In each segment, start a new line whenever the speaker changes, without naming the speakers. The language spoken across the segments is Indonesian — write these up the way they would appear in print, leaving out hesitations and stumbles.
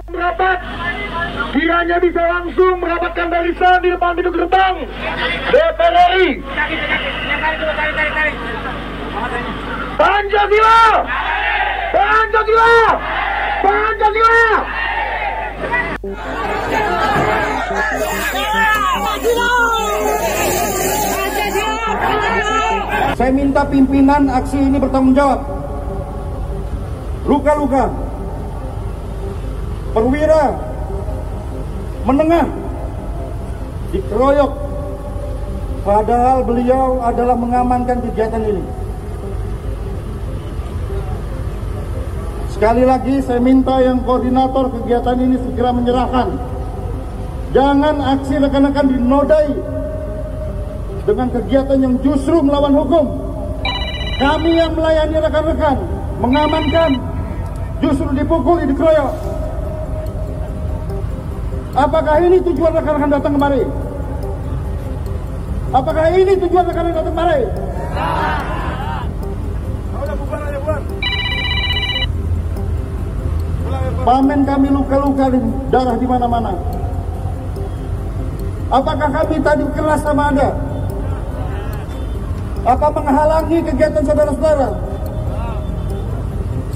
Merapat, kiranya bisa langsung merapatkan barisan di depan pintu gerbang DPR RI. Pancasila, Pancasila, Pancasila.
Saya minta pimpinan aksi ini bertanggung jawab. Luka-luka, perwira menengah dikeroyok, padahal beliau adalah mengamankan kegiatan ini. Sekali lagi saya minta yang koordinator kegiatan ini segera menyerahkan. Jangan aksi rekan-rekan dinodai dengan kegiatan yang justru melawan hukum. Kami yang melayani rekan-rekan, mengamankan, justru dipukul, dikeroyok. Apakah ini tujuan rekan-rekan datang kemari? Apakah ini tujuan rekan-rekan datang kemari? Pamen kami luka-luka, darah di mana-mana. Apakah kami tadi keras sama Anda? Apa menghalangi kegiatan saudara-saudara?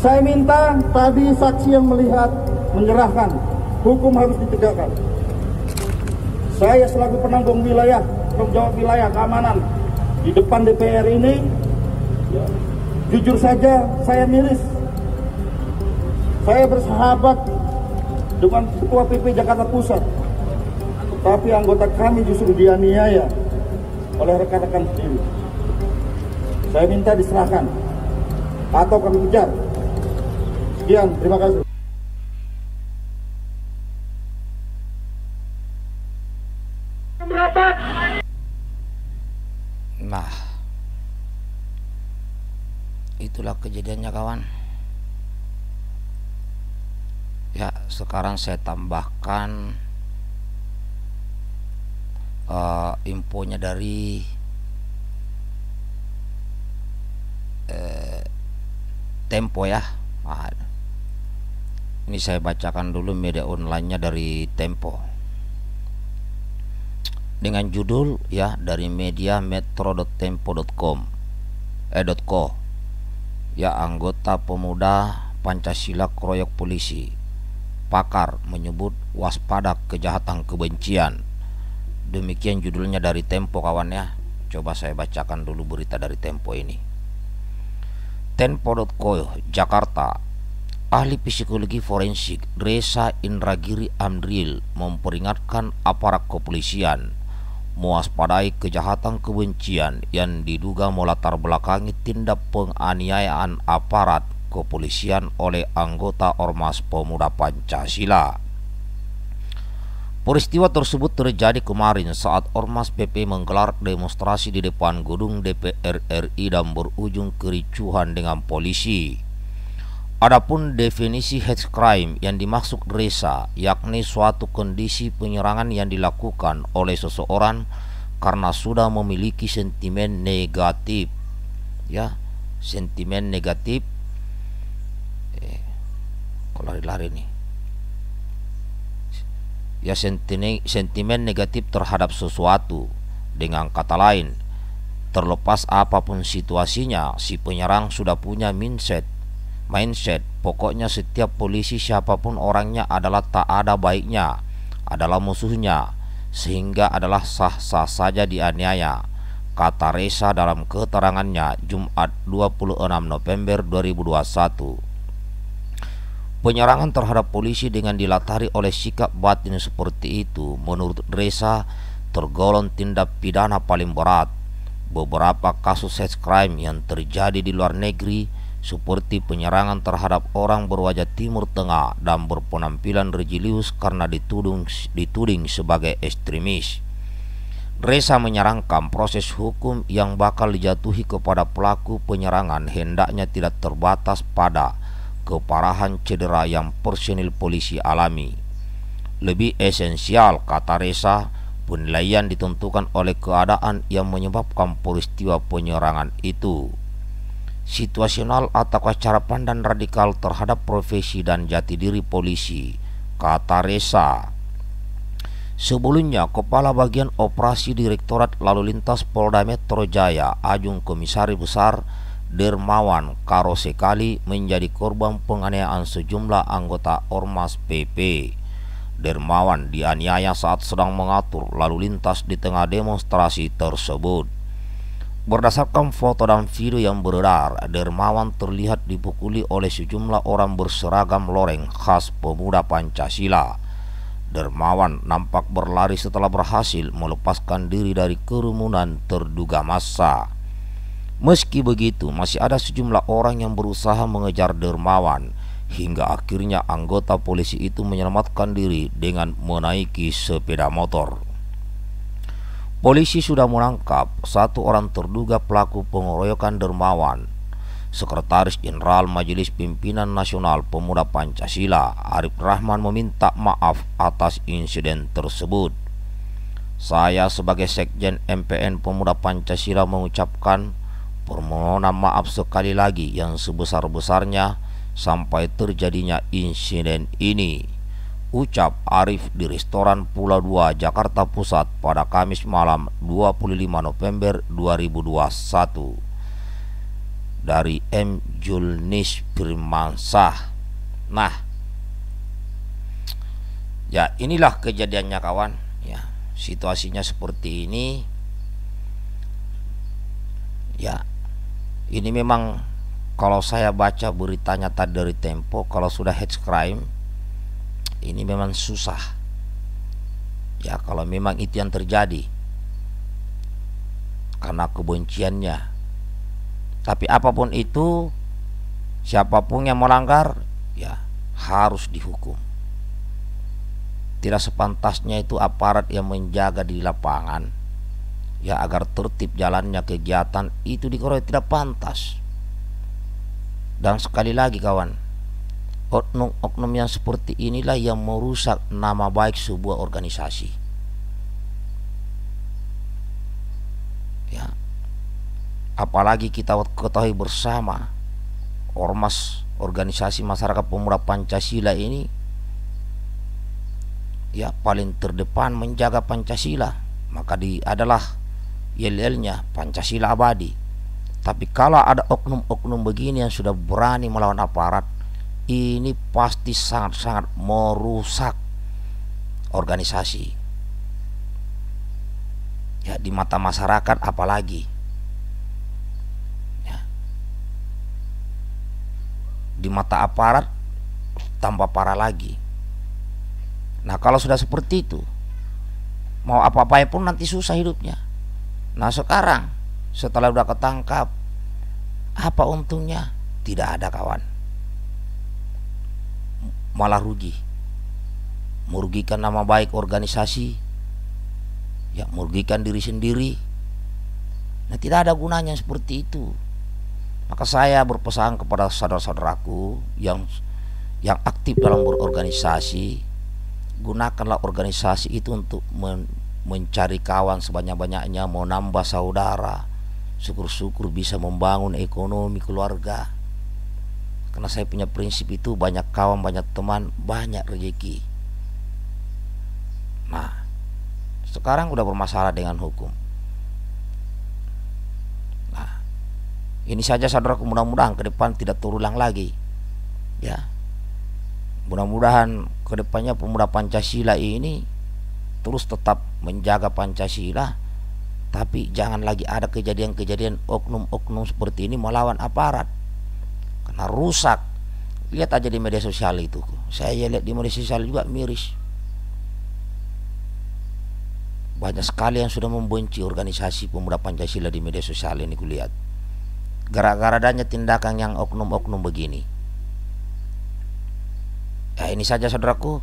Saya minta tadi saksi yang melihat menyerahkan, hukum harus ditegakkan. Saya selaku penanggung wilayah, penanggung jawab wilayah keamanan di depan DPR ini, ya, jujur saja saya miris. Saya bersahabat dengan Ketua PP Jakarta Pusat, tapi anggota kami justru dianiaya oleh rekan-rekan sendiri. Saya minta diserahkan atau kami kejar. Sekian, terima kasih.
Nah, itulah kejadiannya kawan. Ya, sekarang saya tambahkan infonya dari Tempo ya. Nah, ini saya bacakan dulu media online-nya dari Tempo dengan judul ya, dari media metro.tempo.com .co ya, anggota pemuda Pancasila keroyok polisi, pakar menyebut waspada kejahatan kebencian. Demikian judulnya dari Tempo kawan ya. Coba saya bacakan dulu berita dari Tempo ini. Tempo.co Jakarta. Ahli psikologi forensik Reza Indragiri Amril memperingatkan aparat kepolisian mewaspadai kejahatan kebencian yang diduga melatar belakangi tindak penganiayaan aparat kepolisian oleh anggota Ormas Pemuda Pancasila. Peristiwa tersebut terjadi kemarin saat Ormas PP menggelar demonstrasi di depan gedung DPR RI dan berujung kericuhan dengan polisi. Adapun definisi hate crime yang dimaksud Reza, yakni suatu kondisi penyerangan yang dilakukan oleh seseorang karena sudah memiliki sentimen negatif. Ya, sentimen negatif. Kok lari-lari nih? Ya, sentimen negatif terhadap sesuatu. Dengan kata lain, terlepas apapun situasinya, si penyerang sudah punya mindset, pokoknya setiap polisi siapapun orangnya adalah tak ada baiknya, adalah musuhnya, sehingga adalah sah-sah saja dianiaya, kata Reza dalam keterangannya Jumat 26 November 2021. Penyerangan terhadap polisi dengan dilatari oleh sikap batin seperti itu menurut Reza tergolong tindak pidana paling berat. Beberapa kasus hate crime yang terjadi di luar negeri seperti penyerangan terhadap orang berwajah Timur Tengah dan berpenampilan religius karena dituding sebagai ekstremis. Reza menyarankan proses hukum yang bakal dijatuhi kepada pelaku penyerangan hendaknya tidak terbatas pada keparahan cedera yang personil polisi alami. Lebih esensial, kata Reza, penilaian ditentukan oleh keadaan yang menyebabkan peristiwa penyerangan itu. Situasional atau cara pandang radikal terhadap profesi dan jati diri polisi, kata Resa. Sebelumnya, Kepala Bagian Operasi Direktorat Lalu Lintas Polda Metro Jaya, Ajung Komisaris Besar Dermawan Karosekali menjadi korban penganiayaan sejumlah anggota Ormas PP. Dermawan dianiaya saat sedang mengatur lalu lintas di tengah demonstrasi tersebut. Berdasarkan foto dan video yang beredar, Dermawan terlihat dipukuli oleh sejumlah orang berseragam loreng khas pemuda Pancasila. Dermawan nampak berlari setelah berhasil melepaskan diri dari kerumunan terduga massa. Meski begitu, masih ada sejumlah orang yang berusaha mengejar Dermawan, hingga akhirnya anggota polisi itu menyelamatkan diri dengan menaiki sepeda motor. Polisi sudah menangkap satu orang terduga pelaku pengeroyokan Dermawan. Sekretaris Jenderal Majelis Pimpinan Nasional Pemuda Pancasila, Arif Rahman, meminta maaf atas insiden tersebut. Saya sebagai Sekjen MPN Pemuda Pancasila mengucapkan permohonan maaf sekali lagi yang sebesar-besarnya sampai terjadinya insiden ini, ucap Arif di restoran Pulau 2 Jakarta Pusat pada Kamis malam 25 November 2021. Dari M. Julnis Firmansah. Nah, ya inilah kejadiannya kawan. Ya, situasinya seperti ini. Ya, ini memang kalau saya baca beritanya tadi dari Tempo, kalau sudah hate crime, ini memang susah. Ya, kalau memang itu yang terjadi karena kebenciannya. Tapi apapun itu, siapapun yang melanggar, ya harus dihukum. Tidak sepantasnya itu aparat yang menjaga di lapangan, ya agar tertib jalannya kegiatan itu dikeroyok, tidak pantas. Dan sekali lagi kawan, oknum-oknum yang seperti inilah yang merusak nama baik sebuah organisasi. Ya, apalagi kita ketahui bersama, ormas organisasi masyarakat pemuda Pancasila ini ya paling terdepan menjaga Pancasila, maka adalah yel-yelnya Pancasila abadi. Tapi kalau ada oknum-oknum begini yang sudah berani melawan aparat, ini pasti sangat-sangat merusak organisasi. Ya, di mata masyarakat apalagi. Di mata aparat tambah parah lagi. Nah, kalau sudah seperti itu, mau apa-apa pun nanti susah hidupnya. Nah, sekarang setelah udah ketangkap, apa untungnya? Tidak ada kawan. Malah rugi. Merugikan nama baik organisasi, ya merugikan diri sendiri. Nah, tidak ada gunanya seperti itu. Maka saya berpesan kepada saudara-saudaraku yang aktif dalam berorganisasi, gunakanlah organisasi itu untuk mencari kawan sebanyak-banyaknya, mau nambah saudara, syukur-syukur bisa membangun ekonomi keluarga. Karena saya punya prinsip itu, banyak kawan, banyak teman, banyak rezeki. Nah, sekarang udah bermasalah dengan hukum. Ini saja saudaraku, mudah-mudahan ke depan tidak terulang lagi. Ya, mudah-mudahan ke depannya pemuda Pancasila ini terus tetap menjaga Pancasila, tapi jangan lagi ada kejadian-kejadian oknum-oknum seperti ini melawan aparat, karena rusak. Lihat aja di media sosial itu, saya lihat di media sosial juga miris. Banyak sekali yang sudah membenci organisasi pemuda Pancasila di media sosial ini kulihat, gara-gara adanya tindakan yang oknum-oknum begini. Ya, ini saja saudaraku.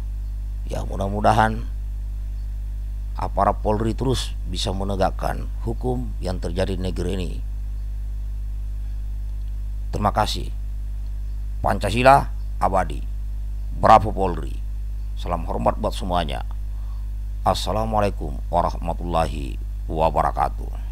Ya, mudah-mudahan aparat Polri terus bisa menegakkan hukum yang terjadi di negeri ini. Terima kasih. Pancasila abadi. Bravo Polri. Salam hormat buat semuanya. Assalamualaikum warahmatullahi wabarakatuh.